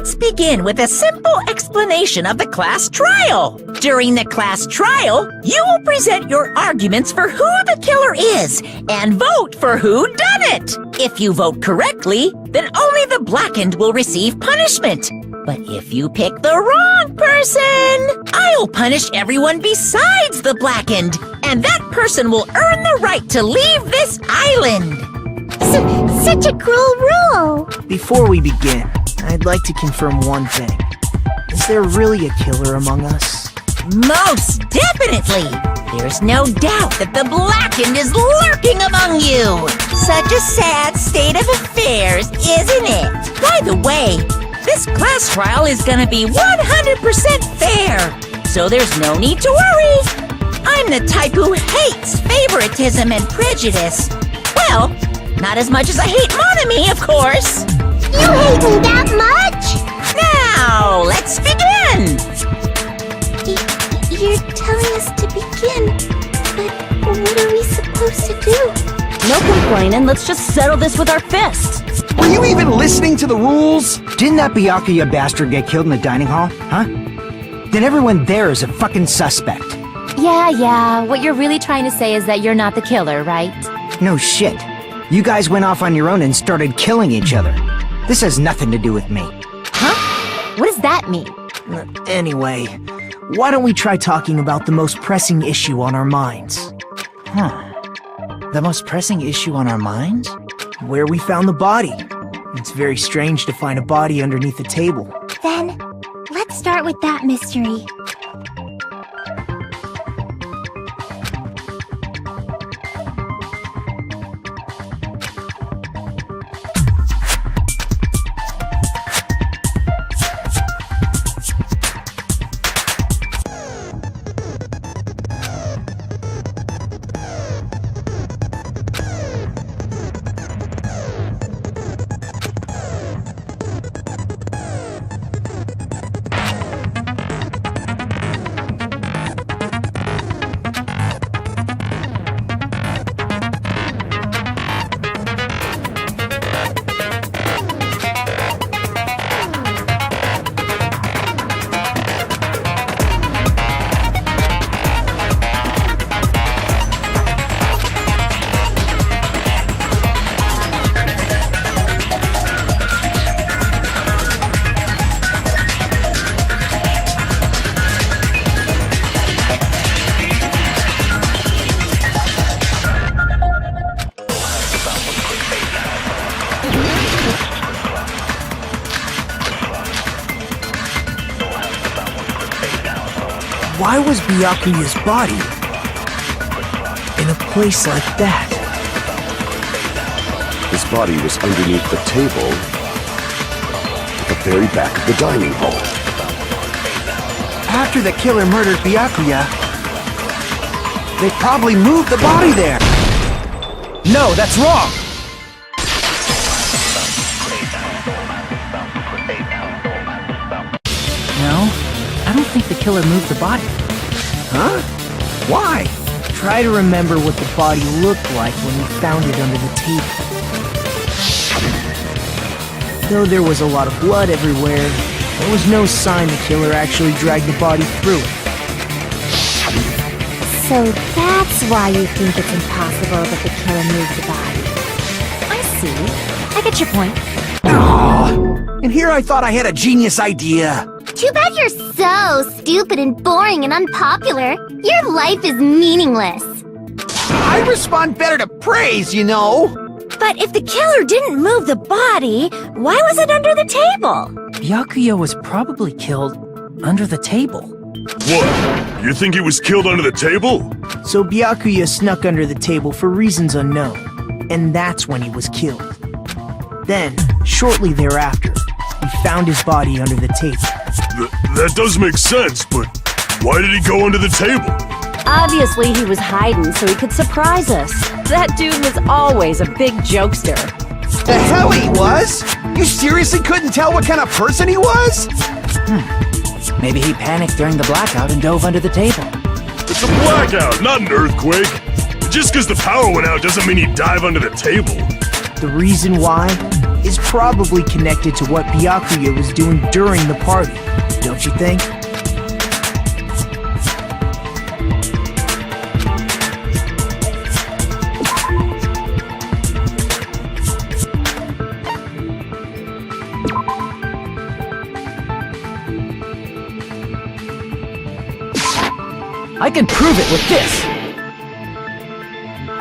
Let's begin with a simple explanation of the class trial. During the class trial, you will present your arguments for who the killer is and vote for who done it. If you vote correctly, then only the blackened will receive punishment. But if you pick the wrong person, I'll punish everyone besides the blackened, and that person will earn the right to leave this island. Such a cruel rule! Before we begin, I'd like to confirm one thing. Is there really a killer among us? Most definitely! There's no doubt that the blackened is lurking among you! Such a sad state of affairs, isn't it? By the way, this class trial is gonna be 100% fair, so there's no need to worry. I'm the type who hates favoritism and prejudice. Well, not as much as I hate Monokuma, of course. You hate me that much? Now, let's begin! You're telling us to begin, but what are we supposed to do? No complaining, let's just settle this with our fists. Were you even listening to the rules? Didn't that Byakuya bastard get killed in the dining hall, huh? Then everyone there is a fucking suspect. Yeah, what you're really trying to say is that you're not the killer, right? No shit. You guys went off on your own and started killing each other. This has nothing to do with me. Huh? What does that mean? Anyway, why don't we try talking about the most pressing issue on our minds? The most pressing issue on our minds? Where we found the body. It's very strange to find a body underneath a table. Then, let's start with that mystery. Why was Byakuya's body in a place like that? His body was underneath the table at the very back of the dining hall. After the killer murdered Byakuya, they probably moved the body there. No, that's wrong. No, I don't think the killer moved the body. Huh? Why? Try to remember what the body looked like when we found it under the table. Though there was a lot of blood everywhere, there was no sign the killer actually dragged the body through it. So that's why you think it's impossible that the killer moved the body. I see. I get your point. Aww. And here I thought I had a genius idea. Too bad you're so stupid and boring and unpopular. Your life is meaningless. I respond better to praise, you know. But if the killer didn't move the body, why was it under the table? Byakuya was probably killed under the table. What? You think he was killed under the table? So Byakuya snuck under the table for reasons unknown, and that's when he was killed. Then, shortly thereafter, we found his body under the table. That does make sense, but why did he go under the table? Obviously, he was hiding so he could surprise us. That dude was always a big jokester. The hell he was? You seriously couldn't tell what kind of person he was? Maybe he panicked during the blackout and dove under the table. It's a blackout, not an earthquake. Just because the power went out doesn't mean he'd dive under the table. The reason why is probably connected to what Byakuya was doing during the party, don't you think? I can prove it with this!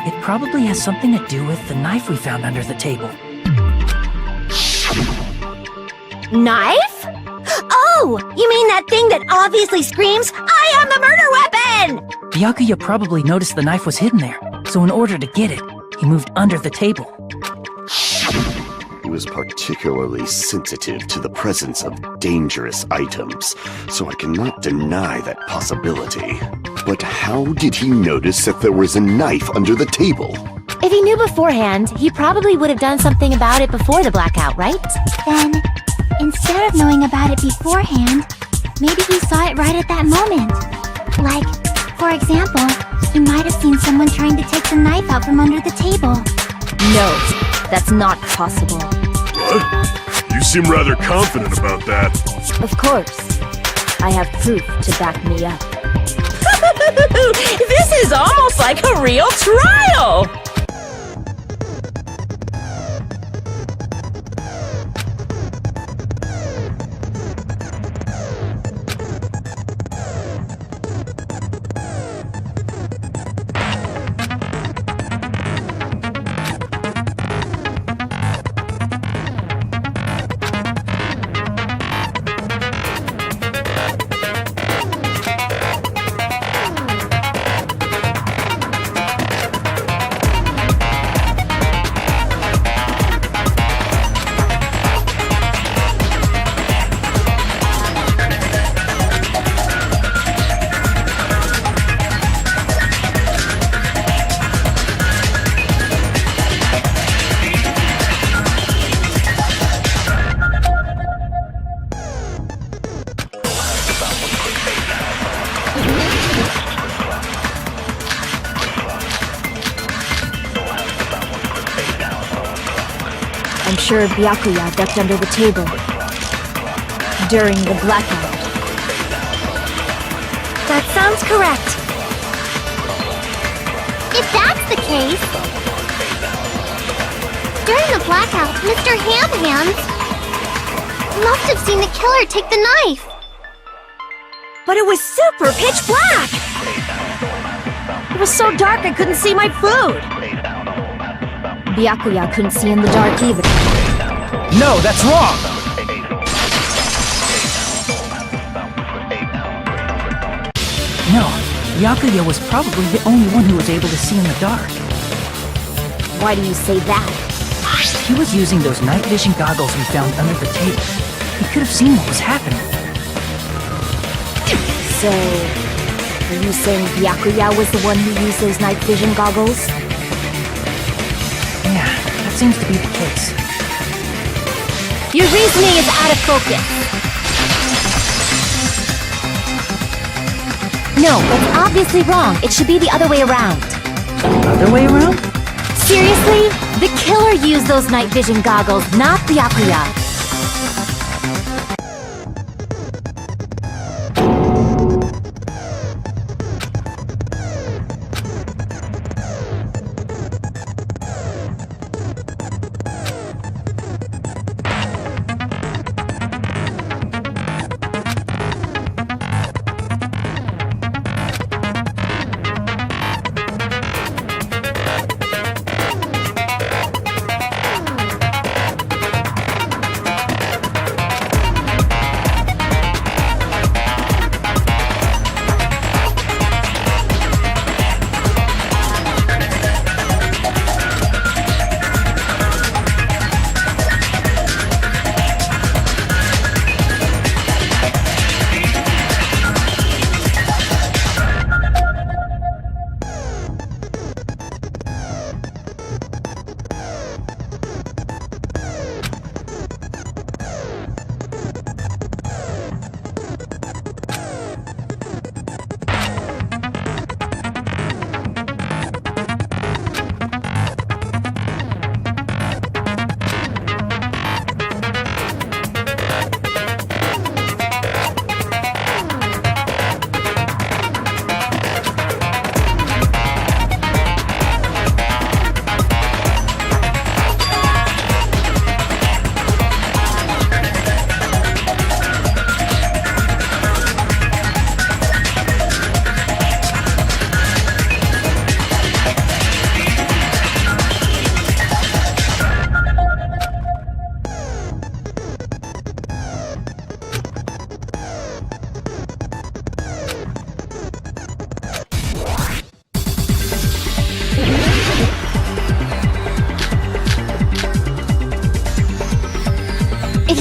It probably has something to do with the knife we found under the table. Knife? Oh, you mean that thing that obviously screams, "I am the murder weapon!" Byakuya probably noticed the knife was hidden there, so in order to get it, he moved under the table. He was particularly sensitive to the presence of dangerous items, so I cannot deny that possibility. But how did he notice that there was a knife under the table? If he knew beforehand, he probably would have done something about it before the blackout, right? Then, instead of knowing about it beforehand, maybe he saw it right at that moment. Like, for example, he might have seen someone trying to take the knife out from under the table. No, that's not possible. What? You seem rather confident about that. Of course. I have proof to back me up. This is almost like a real trial! I'm sure Byakuya ducked under the table during the blackout. That sounds correct. If that's the case, during the blackout, Mr. Ham-Hands must have seen the killer take the knife. But it was super pitch black! It was so dark I couldn't see my food. Byakuya couldn't see in the dark either. No, that's wrong! No, Byakuya was probably the only one who was able to see in the dark. Why do you say that? He was using those night vision goggles we found under the table. He could have seen what was happening. So, are you saying Byakuya was the one who used those night vision goggles? Yeah, that seems to be the case. Your reasoning is out of focus. No, that's obviously wrong. It should be the other way around. Other way around? Seriously? The killer used those night vision goggles, not Byakuya.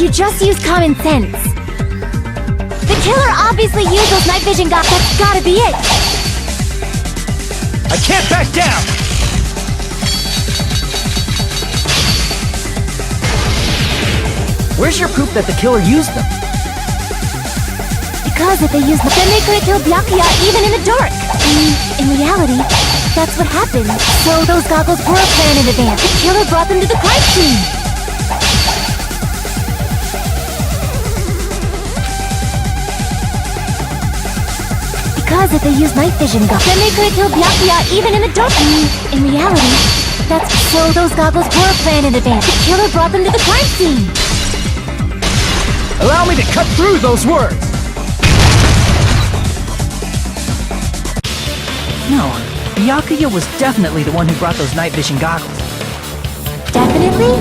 You just use common sense. The killer obviously used those night vision goggles. That's gotta be it. I can't back down! Where's your proof that the killer used them? Because if they used them, then they could have killed Byakuya even in the dark. In reality, that's what happened. So those goggles were a plan in advance. The killer brought them to the crime scene. Because if they used night vision goggles, then they could have killed Byakuya even in the dark. In reality, that's so those goggles were a plan in advance. The killer brought them to the crime scene. Allow me to cut through those words! No, Byakuya was definitely the one who brought those night vision goggles. Definitely?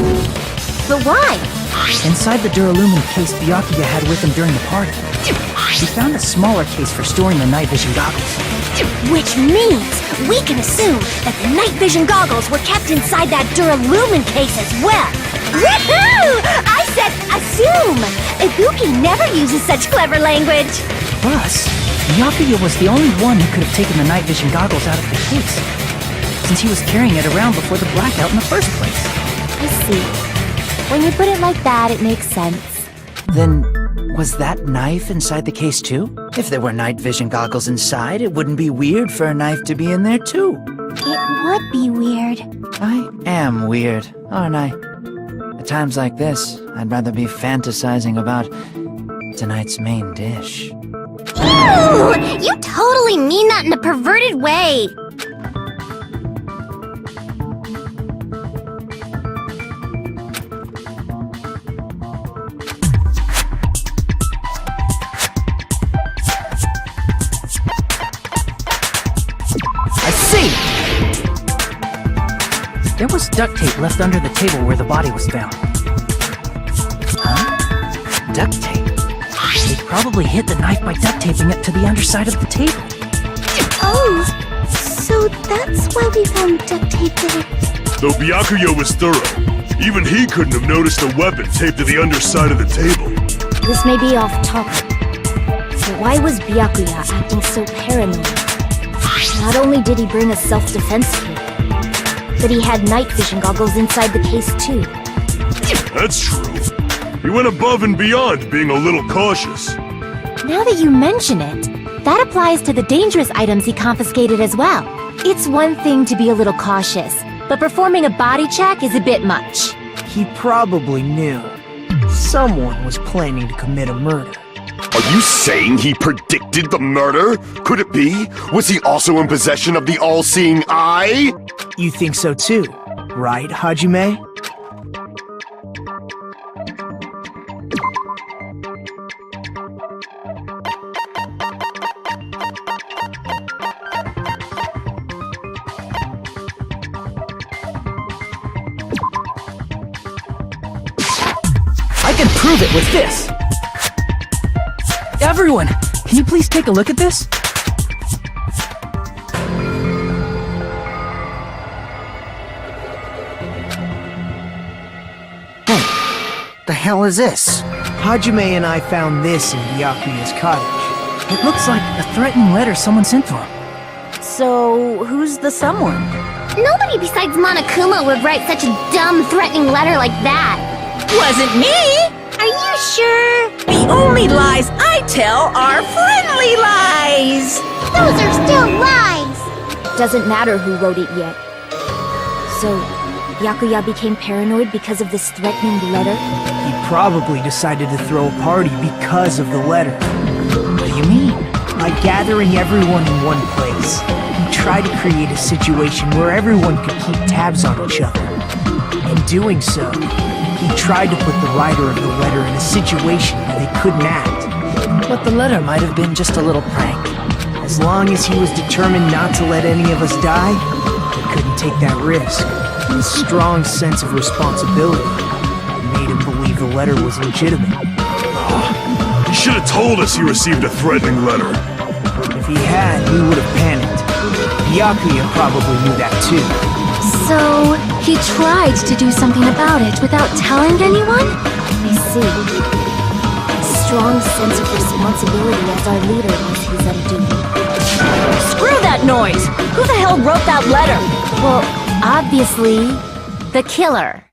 But why? Inside the duralumin case Byakuya had with him during the party, he found a smaller case for storing the night vision goggles. Which means we can assume that the night vision goggles were kept inside that duralumin case as well. Woohoo! I said assume! Ibuki never uses such clever language. Plus, Byakuya was the only one who could have taken the night vision goggles out of the case, since he was carrying it around before the blackout in the first place. I see. When you put it like that, it makes sense. Then, was that knife inside the case too? If there were night vision goggles inside, it wouldn't be weird for a knife to be in there too. It would be weird. I am weird, aren't I? At times like this, I'd rather be fantasizing about tonight's main dish. Ew! You totally mean that in a perverted way! I see! There was duct tape left under the table where the body was found. Huh? Duct tape? They probably hid the knife by duct taping it to the underside of the table. Oh, so that's why we found duct tape there. Though Byakuya was thorough, even he couldn't have noticed a weapon taped to the underside of the table. This may be off topic, but why was Byakuya acting so paranoid? Not only did he bring a self-defense kit, but he had night vision goggles inside the case too. That's true. He went above and beyond, being a little cautious. Now that you mention it, that applies to the dangerous items he confiscated as well. It's one thing to be a little cautious, but performing a body check is a bit much. He probably knew. Someone was planning to commit a murder. Are you saying he predicted the murder? Could it be? Was he also in possession of the all-seeing eye? You think so too, right, Hajime? I can prove it with this! Everyone, can you please take a look at this? Hey, the hell is this? Hajime and I found this in Byakuya's cottage. It looks like a threatening letter someone sent to him. So, who's the someone? Nobody besides Monokuma would write such a dumb, threatening letter like that. Wasn't me! Are you sure? The only lies I tell are friendly lies! Those are still lies! Doesn't matter who wrote it yet. So, Byakuya became paranoid because of this threatening letter? He probably decided to throw a party because of the letter. What do you mean? By gathering everyone in one place, he tried to create a situation where everyone could keep tabs on each other. In doing so, he tried to put the writer of the letter in a situation where they couldn't act. But the letter might have been just a little prank. As long as he was determined not to let any of us die, he couldn't take that risk. His strong sense of responsibility made him believe the letter was legitimate. He should have told us he received a threatening letter. If he had, we would have panicked. Byakuya probably knew that too. So, he tried to do something about it without telling anyone? I see. A strong sense of responsibility as our leader once he's on duty. Screw that noise! Who the hell wrote that letter? Well, obviously, the killer.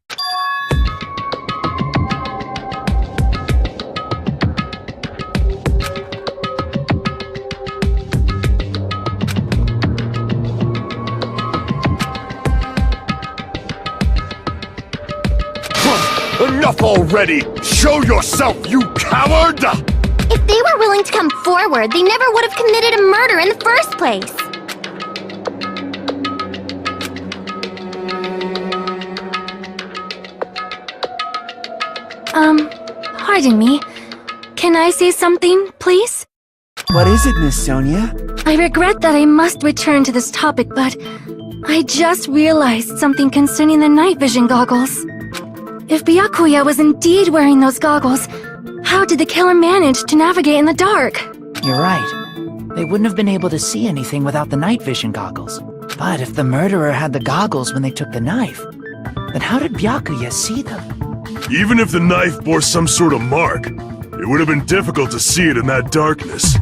Enough already! Show yourself, you coward! If they were willing to come forward, they never would have committed a murder in the first place. Pardon me. Can I say something, please? What is it, Miss Sonia? I regret that I must return to this topic, but I just realized something concerning the night vision goggles. If Byakuya was indeed wearing those goggles, how did the killer manage to navigate in the dark? You're right. They wouldn't have been able to see anything without the night vision goggles. But if the murderer had the goggles when they took the knife, then how did Byakuya see them? Even if the knife bore some sort of mark, it would have been difficult to see it in that darkness.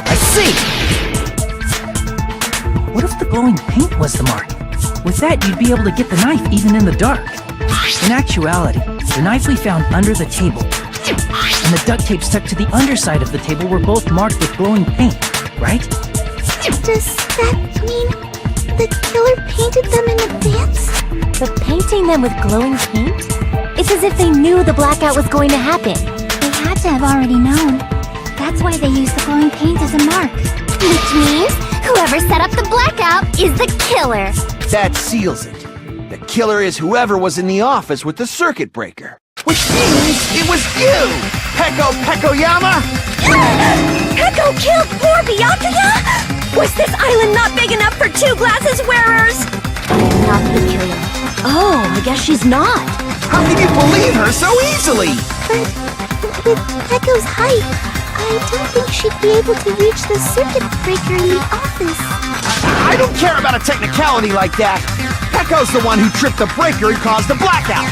I see! What if the glowing paint was the mark? With that, you'd be able to get the knife even in the dark. In actuality, the knife we found under the table and the duct tape stuck to the underside of the table were both marked with glowing paint, right? Does that mean the killer painted them in advance? But painting them with glowing paint? It's as if they knew the blackout was going to happen. They had to have already known. That's why they used the glowing paint as a mark. Which means whoever set up the blackout is the killer. That seals it. The killer is whoever was in the office with the circuit breaker. Which means it was you! Pekoyama! Peko killed poor Byakuya? Was this island not big enough for 2 glasses wearers? I am not the killer. Oh, I guess she's not. How can you believe her so easily? But with Peko's height, I don't think she'd be able to reach the circuit breaker in the office. I don't care about a technicality like that. Peko's the one who tripped the breaker and caused the blackout.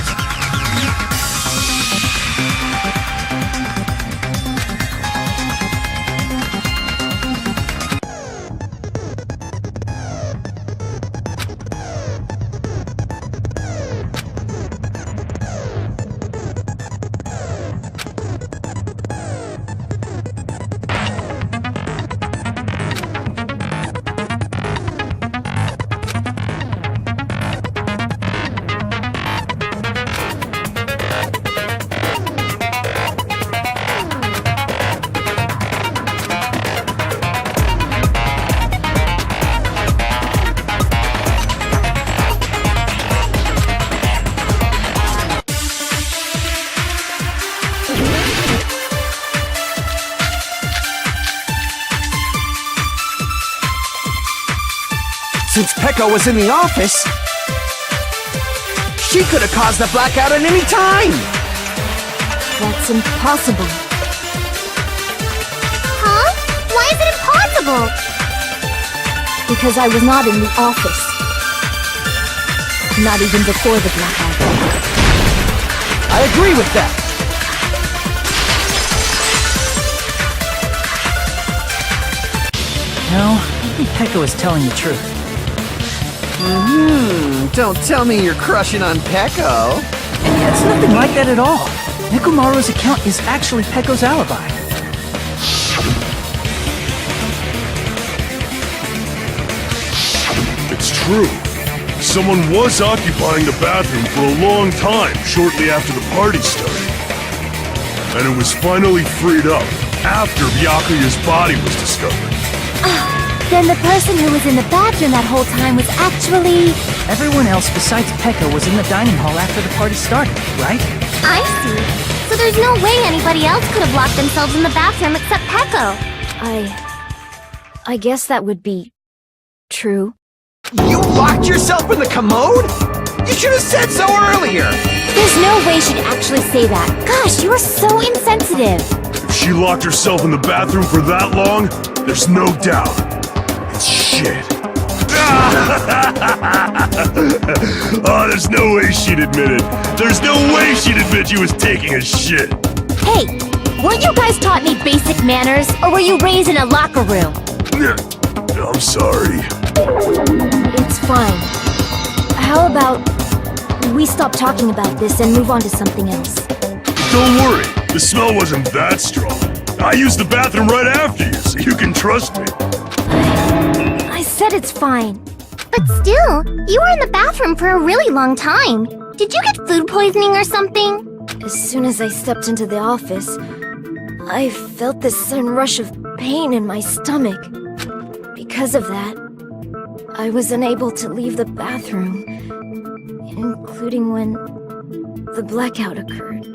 Since Peko was in the office, she could have caused the blackout at any time! That's impossible. Huh? Why is it impossible? Because I was not in the office. Not even before the blackout. I agree with that! No, I think Peko is telling the truth. Don't tell me you're crushing on Peko. It's nothing like that at all. Nekomaru's account is actually Peko's alibi. It's true. Someone was occupying the bathroom for a long time shortly after the party started. And it was finally freed up after Byakuya's body was discovered. Then the person who was in the bathroom that whole time was actually... Everyone else besides Peko was in the dining hall after the party started, right? I see. So there's no way anybody else could have locked themselves in the bathroom except Peko. I guess that would be... true. You locked yourself in the commode? You should have said so earlier! There's no way she'd actually say that. Gosh, you are so insensitive. If she locked herself in the bathroom for that long, there's no doubt. It's shit. Oh, there's no way she'd admit it. There's no way she'd admit she was taking a shit. Hey, weren't you guys taught any basic manners, or were you raised in a locker room? I'm sorry. It's fine. How about we stop talking about this and move on to something else? Don't worry, the smell wasn't that strong. I used the bathroom right after you, so you can trust me. I said it's fine. But still, you were in the bathroom for a really long time. Did you get food poisoning or something? As soon as I stepped into the office, I felt this sudden rush of pain in my stomach. Because of that, I was unable to leave the bathroom, including when the blackout occurred.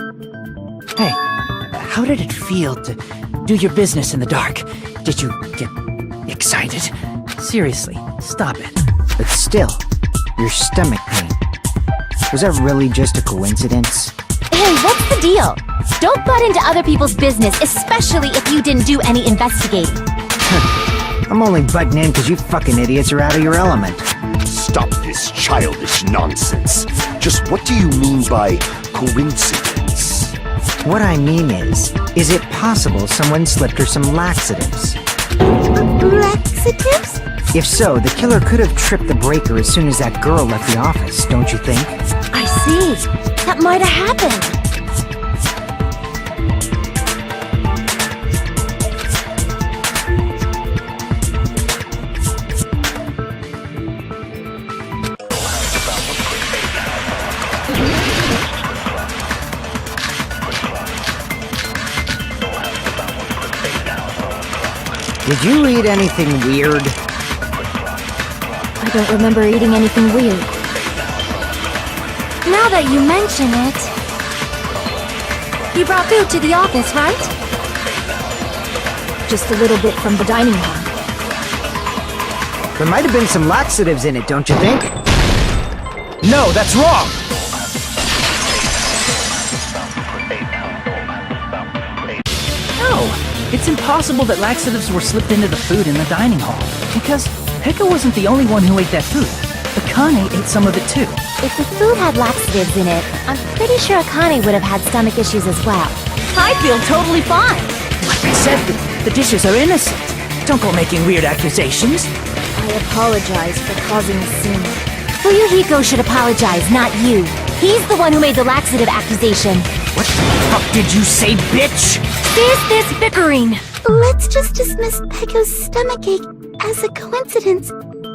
Hey, how did it feel to do your business in the dark? Did you get excited? Seriously, stop it. But still, your stomach pain. Was that really just a coincidence? Hey, what's the deal? Don't butt into other people's business, especially if you didn't do any investigating. I'm only butting in because you fucking idiots are out of your element. Stop this childish nonsense. Just what do you mean by coincidence? What I mean is it possible someone slipped her some laxatives? Laxatives? If so, the killer could have tripped the breaker as soon as that girl left the office, don't you think? I see. That might have happened. Did you eat anything weird? I don't remember eating anything weird. Now that you mention it... You brought food to the office, right? Just a little bit from the dining hall. There might have been some laxatives in it, don't you think? No, that's wrong! No, it's impossible that laxatives were slipped into the food in the dining hall. Because Pekka wasn't the only one who ate that food. Akane ate some of it too. If the food had laxatives in it, I'm pretty sure Akane would have had stomach issues as well. I feel totally fine. Like I said, the dishes are innocent. Don't go making weird accusations. I apologize for causing a scene. Fuyuhiko should apologize, not you. He's the one who made the laxative accusation. What the fuck did you say, bitch? Is this bickering? Let's just dismiss Pekko's stomachache as a coincidence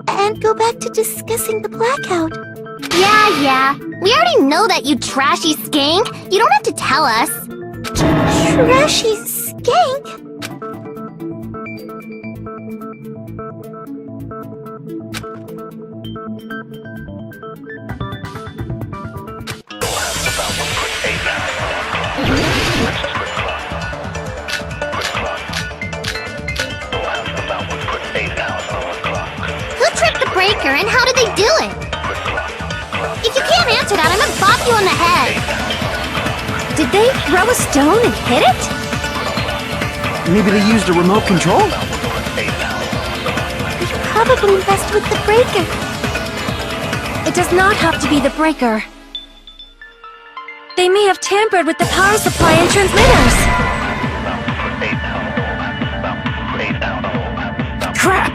and go back to discussing the blackout. Yeah. We already know that, you trashy skank. You don't have to tell us. Trashy skank? Who tripped the breaker and how did they do it? If you can't answer that, I'm gonna bop you on the head. Did they throw a stone and hit it? Maybe they used a remote control? They probably messed with the breaker. It does not have to be the breaker. They may have tampered with the power supply and transmitters. Crap!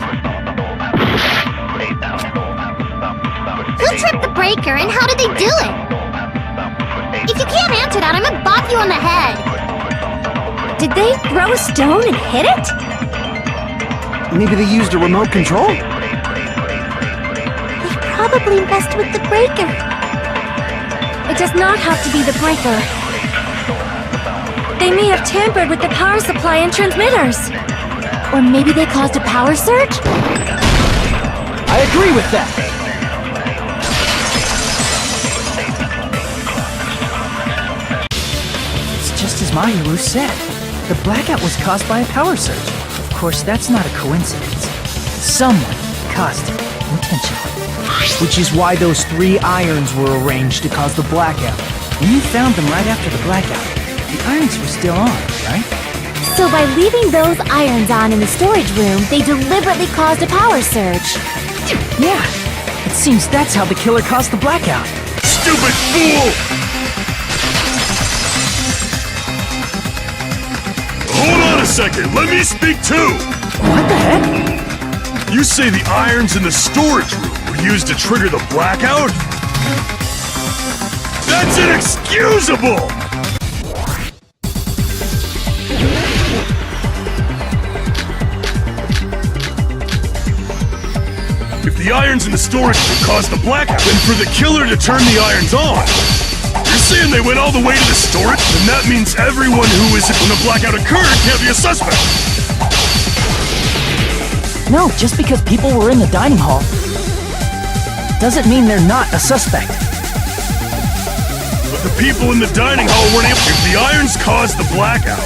Who tripped the breaker and how did they do it? If you can't answer that, I'm gonna bop you on the head. Did they throw a stone and hit it? Maybe they used a remote control? They probably messed with the breaker. It does not have to be the breaker. They may have tampered with the power supply and transmitters. Or maybe they caused a power surge? I agree with that! It's just as Mahiru said. The blackout was caused by a power surge. Of course, that's not a coincidence. Someone caused it intentionally. Which is why those 3 irons were arranged to cause the blackout. When you found them right after the blackout, the irons were still on, right? So by leaving those irons on in the storage room, they deliberately caused a power surge. Yeah, it seems that's how the killer caused the blackout. Stupid fool! Hold on a second, let me speak too! What the heck? You say the irons in the storage room were used to trigger the blackout? That's inexcusable! If the irons in the storage room caused the blackout, then for the killer to turn the irons on, you're saying they went all the way to the storage? Then that means everyone who isn't when the blackout occurred can't be a suspect! No, just because people were in the dining hall doesn't mean they're not a suspect. But the people in the dining hall weren't able. If the irons caused the blackout,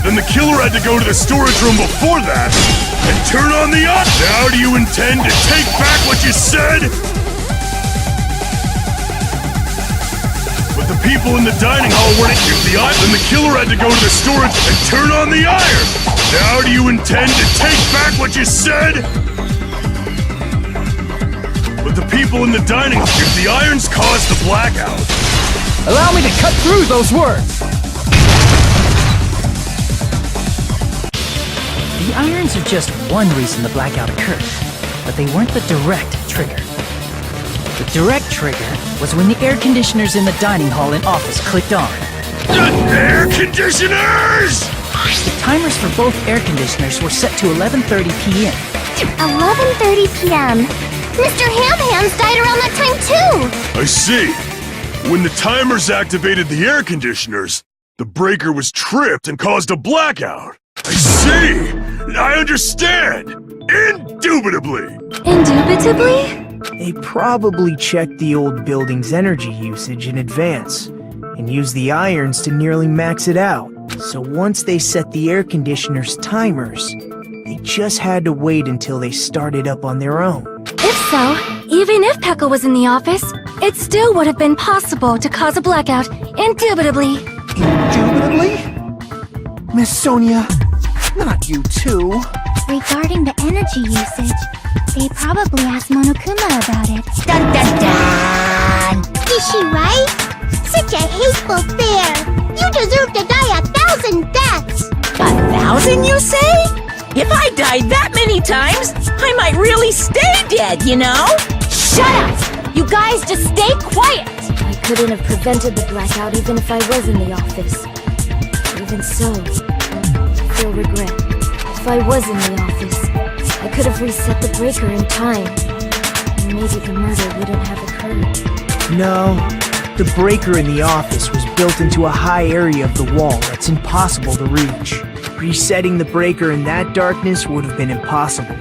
then the killer had to go to the storage room before that and turn on the irons. Now do you intend to take back what you said? But the people in the dining hall weren't. If the irons, then the killer had to go to the storage and turn on the iron. Now do you intend to take back what you said? But the people in the dining hall. If the irons caused the blackout. Allow me to cut through those words! The irons are just one reason the blackout occurred, but they weren't the direct trigger. The direct trigger was when the air conditioners in the dining hall and office clicked on. The air conditioners! The timers for both air conditioners were set to 11:30 p.m. 11:30 p.m. Mr. Ham-Hands died around that time too! I see. When the timers activated the air conditioners, the breaker was tripped and caused a blackout. I see! I understand! Indubitably! Indubitably? They probably checked the old building's energy usage in advance and used the irons to nearly max it out. So once they set the air conditioner's timers, they just had to wait until they started up on their own. If so, even if Pekka was in the office, it still would have been possible to cause a blackout, indubitably. Indubitably? Miss Sonia, not you too. Regarding the energy usage, they probably asked Monokuma about it. Dun dun dun! Is she right? Such a hateful bear! You deserve to die 1,000 deaths! 1,000, you say? If I died that many times, I might really stay dead, you know? Shut up! You guys just stay quiet! I couldn't have prevented the blackout even if I was in the office. Even so, I feel regret. If I was in the office, I could have reset the breaker in time. And maybe the murder wouldn't have occurred. No, the breaker in the office was built into a high area of the wall that's impossible to reach. Resetting the breaker in that darkness would have been impossible,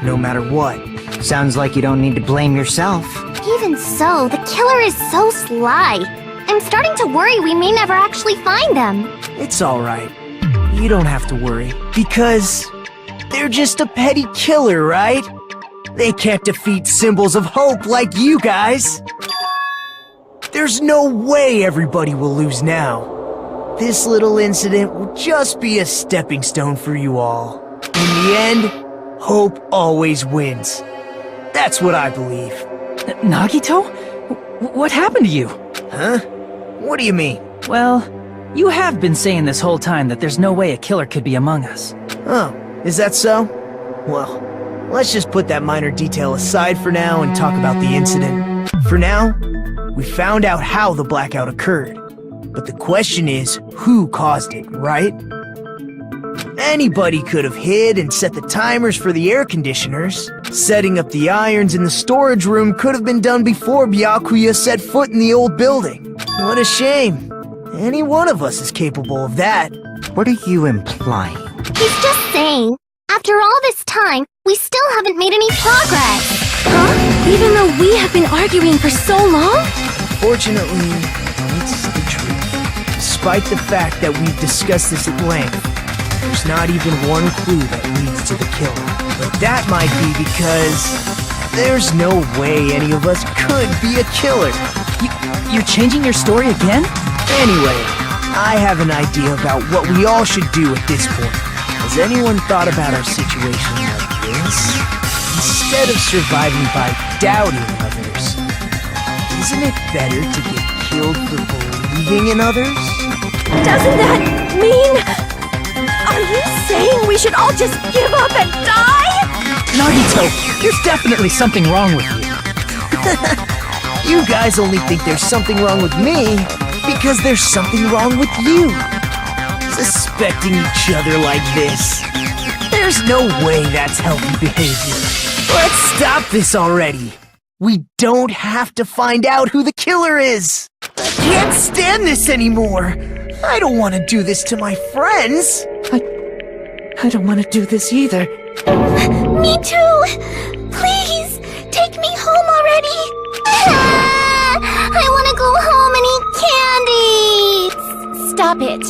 no matter what. Sounds like you don't need to blame yourself. Even so, the killer is so sly. I'm starting to worry we may never actually find them. It's alright. You don't have to worry, because they're just a petty killer, right? They can't defeat symbols of hope like you guys. There's no way everybody will lose now. This little incident will just be a stepping stone for you all. In the end, hope always wins. That's what I believe. Nagito? What happened to you? Huh? What do you mean? Well, you have been saying this whole time that there's no way a killer could be among us. Oh, is that so? Well, let's just put that minor detail aside for now and talk about the incident. For now, we found out how the blackout occurred. But the question is, who caused it, right? Anybody could have hid and set the timers for the air conditioners. Setting up the irons in the storage room could have been done before Byakuya set foot in the old building. What a shame. Any one of us is capable of that. What are you implying? He's just saying, after all this time, we still haven't made any progress. Huh? Even though we have been arguing for so long? Fortunately, it's the truth. Despite the fact that we've discussed this at length, there's not even one clue that leads to the killer. But that might be because there's no way any of us could be a killer. You're changing your story again? Anyway, I have an idea about what we all should do at this point. Has anyone thought about our situation like this? Instead of surviving by doubting others, isn't it better to get killed for believing in others? Doesn't that mean... Are you saying we should all just give up and die? Nagito, there's definitely something wrong with you. You guys only think there's something wrong with me because there's something wrong with you. Suspecting each other like this. There's no way that's healthy behavior. Let's stop this already. We don't have to find out who the killer is. I can't stand this anymore. I don't want to do this to my friends. I don't want to do this either. Me too! Please, take me home already! I want to go home and eat candies! Stop it.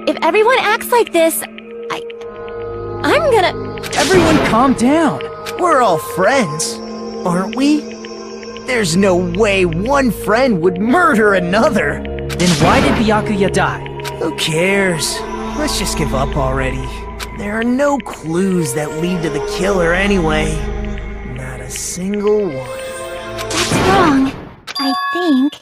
If everyone acts like this, I'm gonna... Everyone calm down. We're all friends, aren't we? There's no way one friend would murder another. Then why did Byakuya die? Who cares? Let's just give up already. There are no clues that lead to the killer anyway. Not a single one. That's wrong, I think.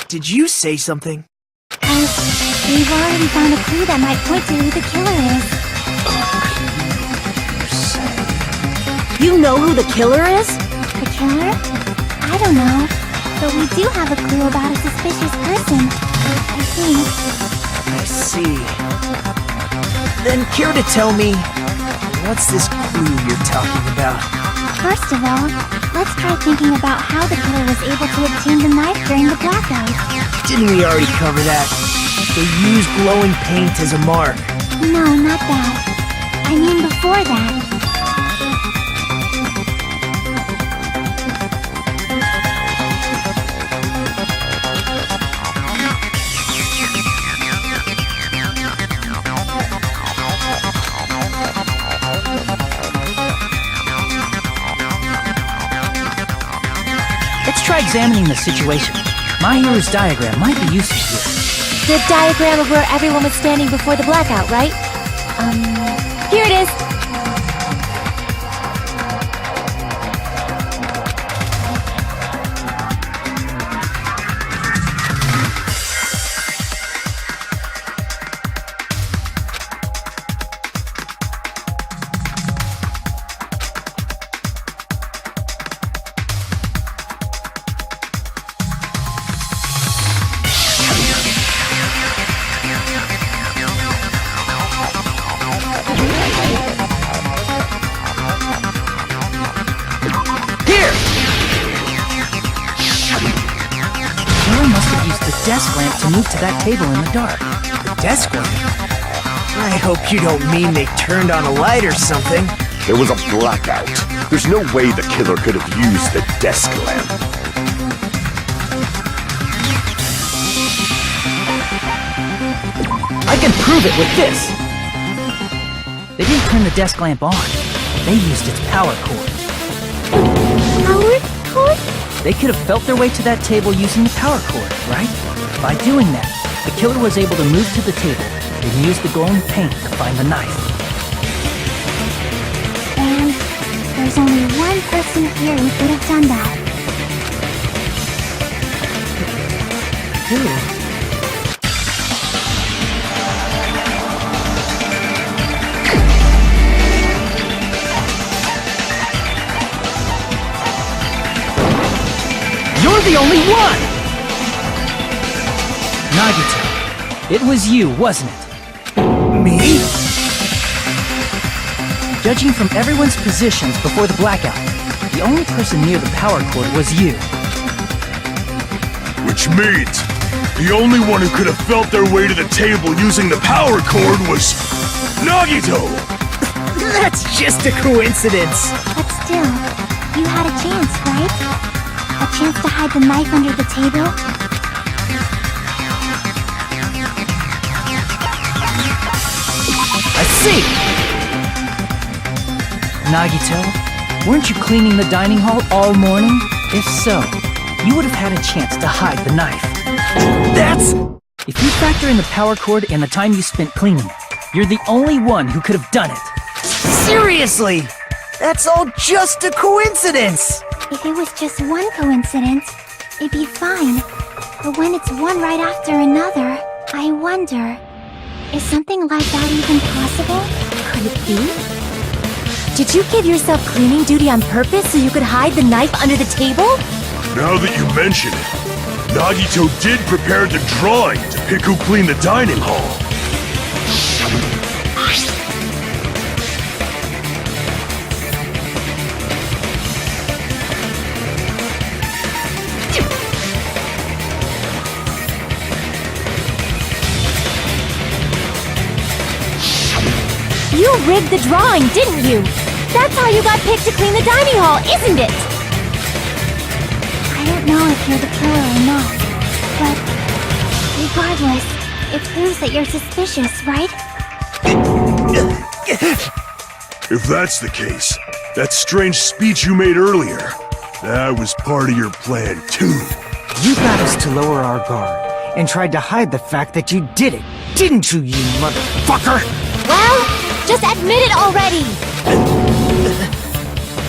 Did you say something? We've already found a clue that might point to who the killer is. You know who the killer is? The killer? I don't know. But we do have a clue about a suspicious person. I think. I see. Then care to tell me, what's this clue you're talking about? First of all, let's try thinking about how the killer was able to obtain the knife during the blackout. Didn't we already cover that? They used glowing paint as a mark. No, not that. I mean before that. Let's try examining the situation. My hero's diagram might be useful here. The diagram of where everyone was standing before the blackout, right? Here it is! Desk lamp to move to that table in the dark. The desk lamp? I hope you don't mean they turned on a light or something. There was a blackout. There's no way the killer could have used the desk lamp. I can prove it with this! They didn't turn the desk lamp on. They used its power cord. Power cord? They could have felt their way to that table using the power cord, right? By doing that, the killer was able to move to the table and use the glowing paint to find the knife. And there's only one person here who could have done that. Who? You're the only one! Nagito, it was you, wasn't it? Me? Judging from everyone's positions before the blackout, the only person near the power cord was you. Which means, the only one who could have felt their way to the table using the power cord was... Nagito! That's just a coincidence. But still, you had a chance, right? A chance to hide the knife under the table? I see! Nagito, weren't you cleaning the dining hall all morning? If so, you would have had a chance to hide the knife. That's If you factor in the power cord and the time you spent cleaning, you're the only one who could have done it. Seriously! That's all just a coincidence! If it was just one coincidence, it'd be fine. But when it's one right after another, I wonder, is something like that even possible? Could it be? Did you give yourself cleaning duty on purpose so you could hide the knife under the table? Now that you mention it, Nagito did prepare the drawing to pick who cleaned the dining hall. You rigged the drawing, didn't you? That's how you got picked to clean the dining hall, isn't it? I don't know if you're the killer or not, but regardless, it proves that you're suspicious, right? If that's the case, that strange speech you made earlier, that was part of your plan too. You got us to lower our guard and tried to hide the fact that you did it, didn't you, you motherfucker? Well, just admit it already!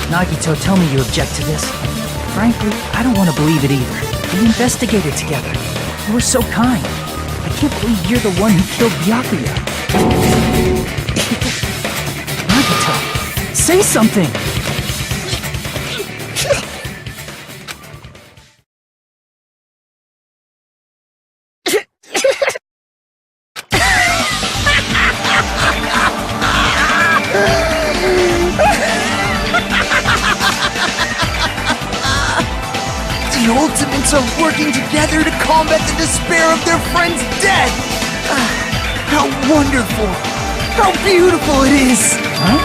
Nagito, tell me you object to this. Frankly, I don't want to believe it either. We investigated together. You were so kind. I can't believe you're the one who killed Byakuya. Nagito, say something! The Ultimates are working together to combat the despair of their friend's death! How wonderful! How beautiful it is! Huh?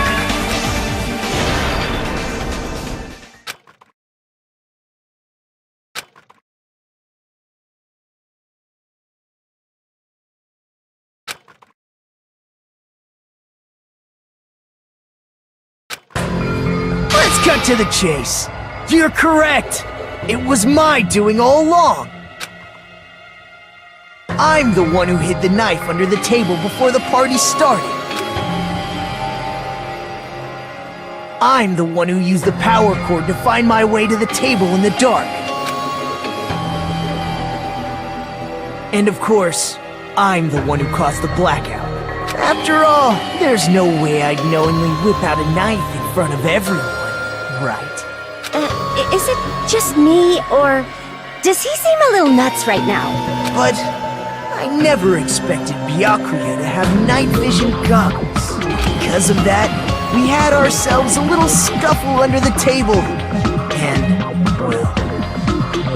Let's cut to the chase. You're correct. It was my doing all along. I'm the one who hid the knife under the table before the party started. I'm the one who used the power cord to find my way to the table in the dark. And of course, I'm the one who caused the blackout. After all, there's no way I'd knowingly whip out a knife in front of everyone, right? Is it just me, or does he seem a little nuts right now? But I never expected Byakuya to have night vision goggles. Because of that, we had ourselves a little scuffle under the table. And, well,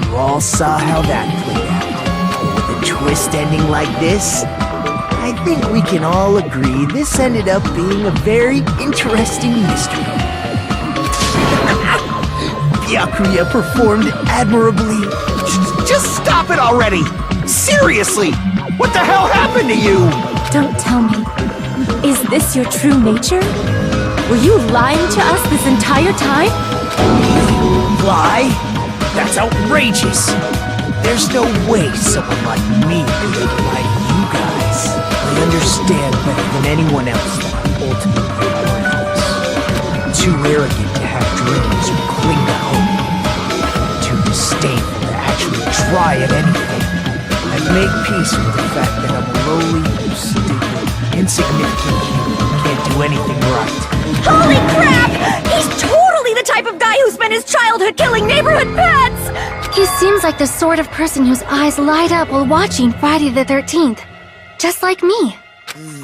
you all saw how that played out. With a twist ending like this, I think we can all agree this ended up being a very interesting mystery. Byakuya performed admirably. Just stop it already! Seriously! What the hell happened to you? Don't tell me. Is this your true nature? Were you lying to us this entire time? Lie? That's outrageous! There's no way someone like me could lie to you guys. I understand better than anyone else that I'm ultimately worthless. Too arrogant to have dreams or cling to hope. Too disdainful to actually try at anything. I've made peace with the fact that I'm a lowly, stupid, insignificant human who can't do anything right. Holy crap! He's totally the type of guy who spent his childhood killing neighborhood pets! He seems like the sort of person whose eyes light up while watching Friday the 13th. Just like me.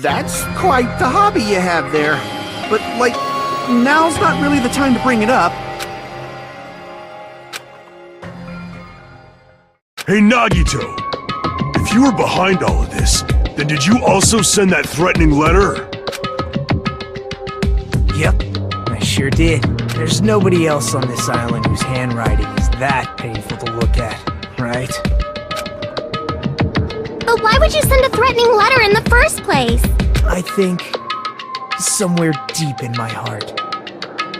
That's quite the hobby you have there. But, like, now's not really the time to bring it up. Hey Nagito! If you were behind all of this, then did you also send that threatening letter? Yep, I sure did. There's nobody else on this island whose handwriting is that painful to look at, right? But why would you send a threatening letter in the first place? I think, somewhere deep in my heart,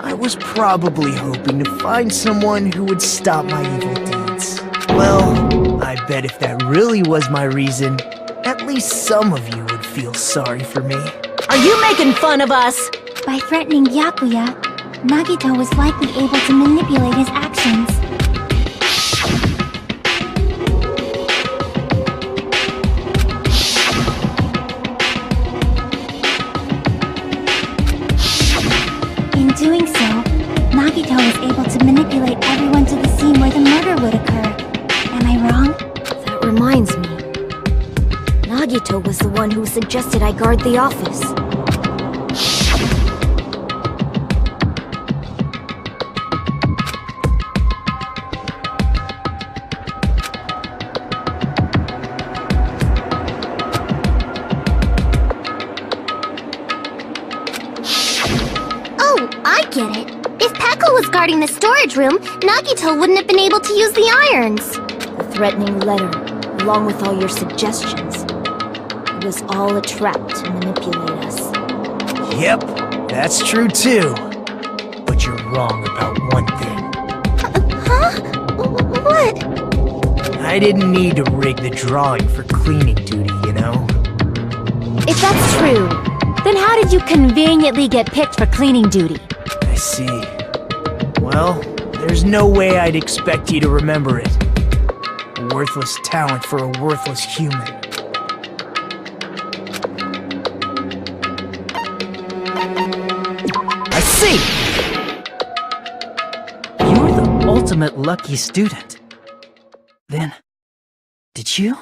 I was probably hoping to find someone who would stop my evil deeds. Well, I bet if that really was my reason, At least some of you would feel sorry for me. Are you making fun of us? By threatening Byakuya, Nagito was likely able to manipulate his actions. In doing so, Nagito was able to manipulate everyone to the scene where the murder would occur. Am I wrong? That reminds me. Nagito was the one who suggested I guard the office. Oh, I get it. If Peko was guarding the storage room, Nagito wouldn't have been able to use the irons. The threatening letter, along with all your suggestions. It was all a trap to manipulate us. Yep, that's true too. But you're wrong about one thing. Huh? What? I didn't need to rig the drawing for cleaning duty, you know? If that's true, then how did you conveniently get picked for cleaning duty? I see. Well, there's no way I'd expect you to remember it. A worthless talent for a worthless human. I see! You're the ultimate lucky student. Then, did you?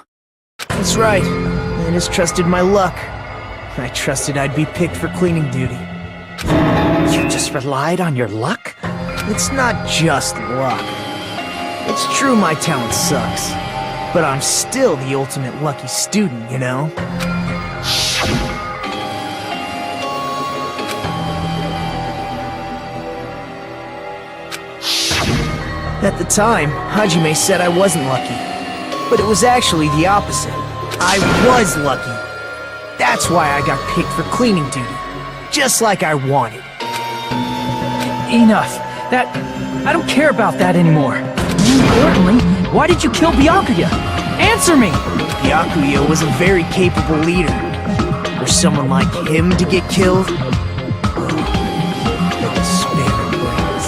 That's right. I just trusted my luck. I trusted I'd be picked for cleaning duty. You just relied on your luck? It's not just luck. It's true my talent sucks, but I'm still the ultimate lucky student, you know? At the time, Hajime said I wasn't lucky, but it was actually the opposite. I was lucky. That's why I got picked for cleaning duty, just like I wanted. Enough. I don't care about that anymore. More importantly, why did you kill Byakuya? Answer me! Byakuya was a very capable leader. For someone like him to get killed, the despair brings.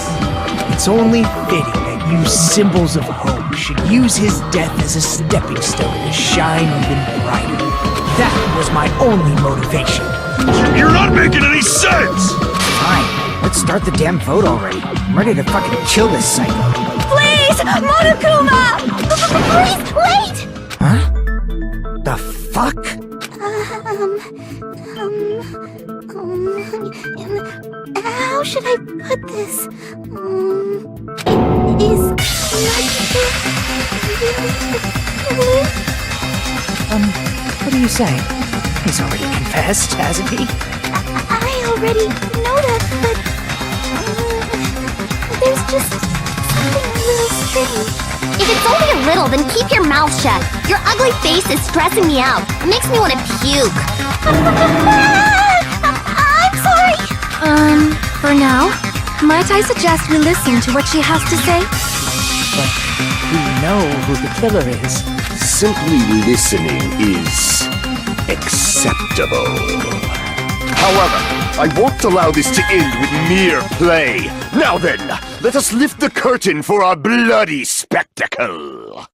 It's only fitting that you symbols of hope should use his death as a stepping stone to shine even brighter. That was my only motivation. You're not making any sense! Fine, let's start the damn vote already. I'm ready to fucking kill this psycho. Please! Monokuma! Please, wait! Huh? The fuck? How should I put this? Is What are you saying? He's already confessed, hasn't he? I already know that, but there's just something a little strange. If it's only a little, then keep your mouth shut. Your ugly face is stressing me out. It makes me want to puke. I'm sorry. For now, might I suggest we listen to what she has to say? But we know who the killer is. Simply listening is acceptable. However, I won't allow this to end with mere play. Now then, let us lift the curtain for our bloody spectacle.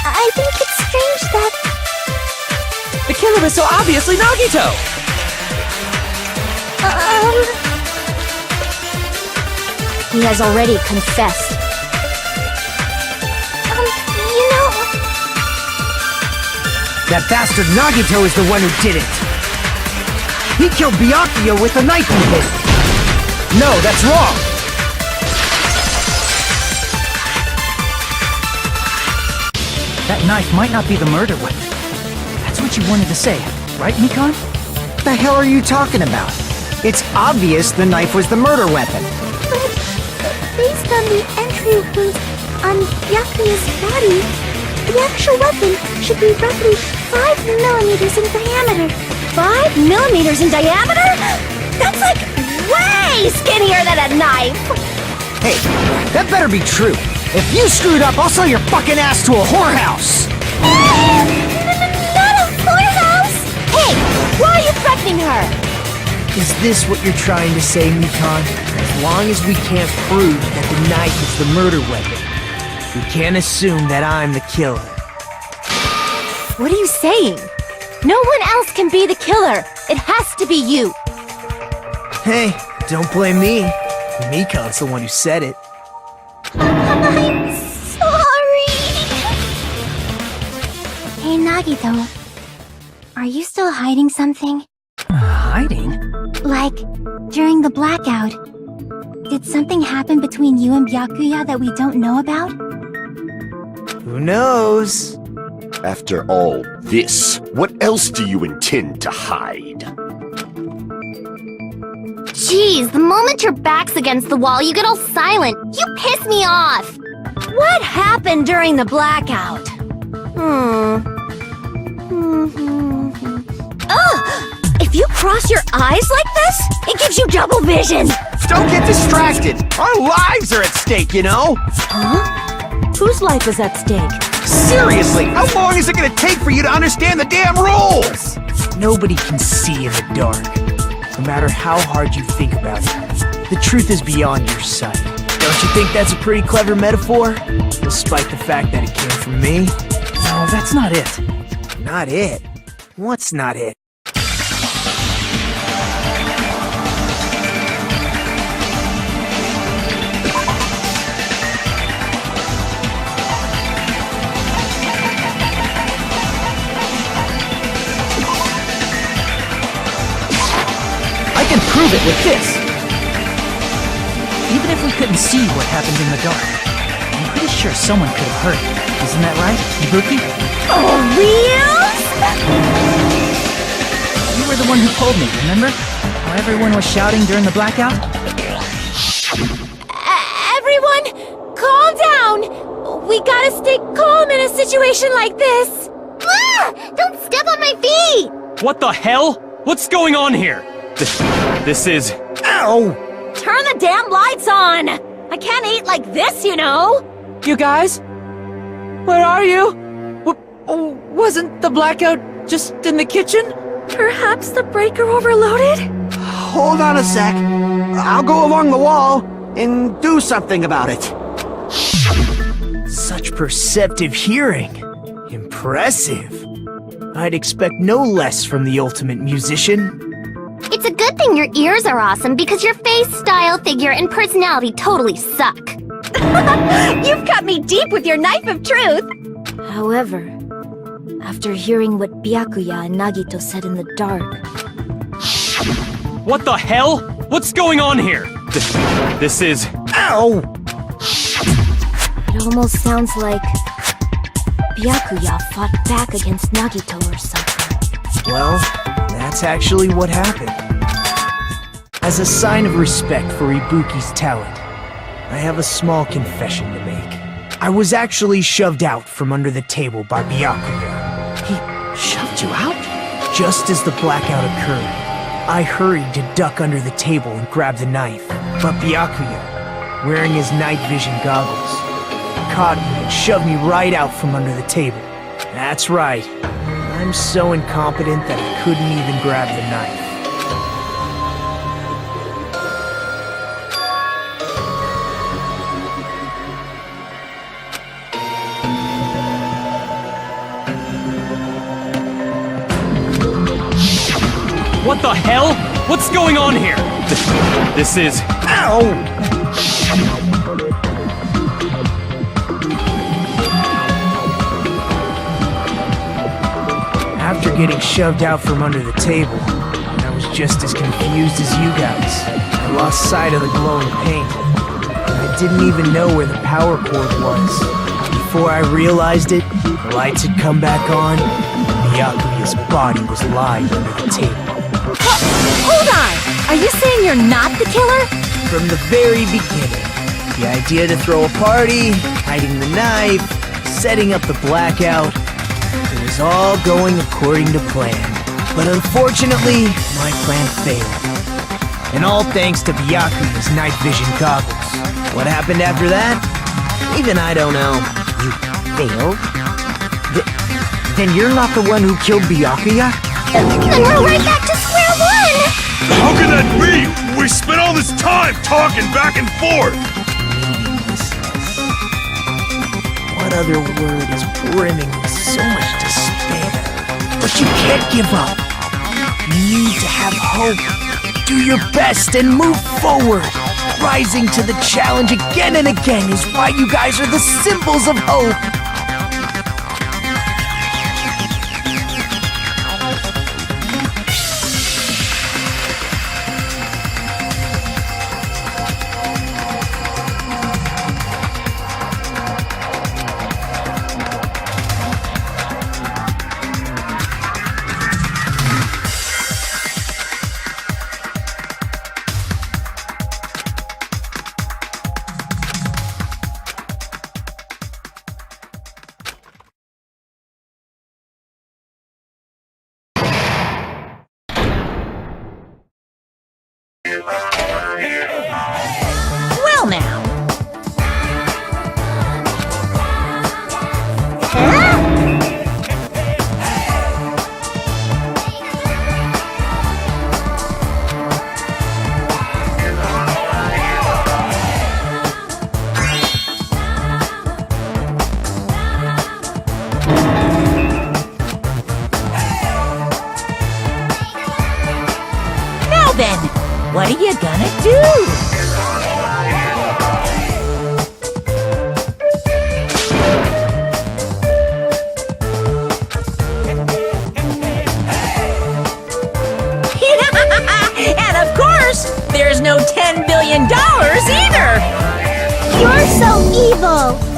I think it's strange that... The killer is so obviously Nagito! He has already confessed. You know... That bastard Nagito is the one who did it! He killed Byakuya with a knife he hid. No, that's wrong. That knife might not be the murder weapon. That's what you wanted to say, right, Mikan? What the hell are you talking about? It's obvious the knife was the murder weapon. But based on the entry wounds on Byakuya's body, the actual weapon should be roughly 5 millimeters in diameter. 5 millimeters in diameter? That's like way skinnier than a knife! Hey, that better be true. If you screwed up, I'll sell your fucking ass to a whorehouse! Not a whorehouse! Hey, why are you threatening her? Is this what you're trying to say, Mikan? As long as we can't prove that the knife is the murder weapon, we can't assume that I'm the killer. What are you saying? No one else can be the killer. It has to be you. Hey, don't blame me. Mikan's the one who said it. I'm sorry! Hey, Nagito. Are you still hiding something? Hiding? Like, during the blackout, did something happen between you and Byakuya that we don't know about? Who knows? After all this, what else do you intend to hide? Jeez, the moment your back's against the wall, you get all silent. You piss me off. What happened during the blackout? Ugh! If you cross your eyes like this, it gives you double vision. Don't get distracted! Our lives are at stake, you know? Huh? Whose life is at stake? Seriously, how long is it gonna take for you to understand the damn rules? Nobody can see in the dark. No matter how hard you think about it, the truth is beyond your sight. Don't you think that's a pretty clever metaphor? Despite the fact that it came from me? No, that's not it. Not it? What's not it? I can prove it with this. Even if we couldn't see what happened in the dark, I'm pretty sure someone could have heard it. Isn't that right, Ibuki? Oh, real? You were the one who told me, remember? How everyone was shouting during the blackout? Everyone, calm down. We gotta stay calm in a situation like this. Ah! Don't step on my feet! What the hell? What's going on here? This is... Ow! Turn the damn lights on! I can't eat like this, you know! You guys? Where are you? Wasn't the blackout just in the kitchen? Perhaps the breaker overloaded? Hold on a sec. I'll go along the wall and do something about it. Such perceptive hearing. Impressive. I'd expect no less from the ultimate musician. It's a good thing your ears are awesome because your face, style, figure, and personality totally suck. You've cut me deep with your knife of truth! However, after hearing what Byakuya and Nagito said in the dark... What the hell? What's going on here? This is... Ow! It almost sounds like Byakuya fought back against Nagito or something. Well, that's actually what happened. As a sign of respect for Ibuki's talent, I have a small confession to make. I was actually shoved out from under the table by Byakuya. He shoved you out? Just as the blackout occurred, I hurried to duck under the table and grab the knife. But Byakuya, wearing his night vision goggles, caught me and shoved me right out from under the table. That's right. I'm so incompetent that I couldn't even grab the knife. What the hell? What's going on here? This is... Ow! After getting shoved out from under the table, I was just as confused as you guys. I lost sight of the glowing paint. I didn't even know where the power cord was. Before I realized it, the lights had come back on, and Byakuya's body was lying under the table. Hold on! Are you saying you're not the killer? From the very beginning, the idea to throw a party, hiding the knife, setting up the blackout, it was all going according to plan. But unfortunately, my plan failed. And all thanks to Byakuya's night vision goggles. What happened after that? Even I don't know. You failed? Then you're not the one who killed Byakuya? Then we're right back to square one! How can that be? We spent all this time talking back and forth! Meaninglessness. What other word is brimming with so much despair? But you can't give up. You need to have hope. Do your best and move forward. Rising to the challenge again and again is why you guys are the symbols of hope. Well now. Now then, what are you gonna do? And of course, there's no $10 billion either! You're so evil!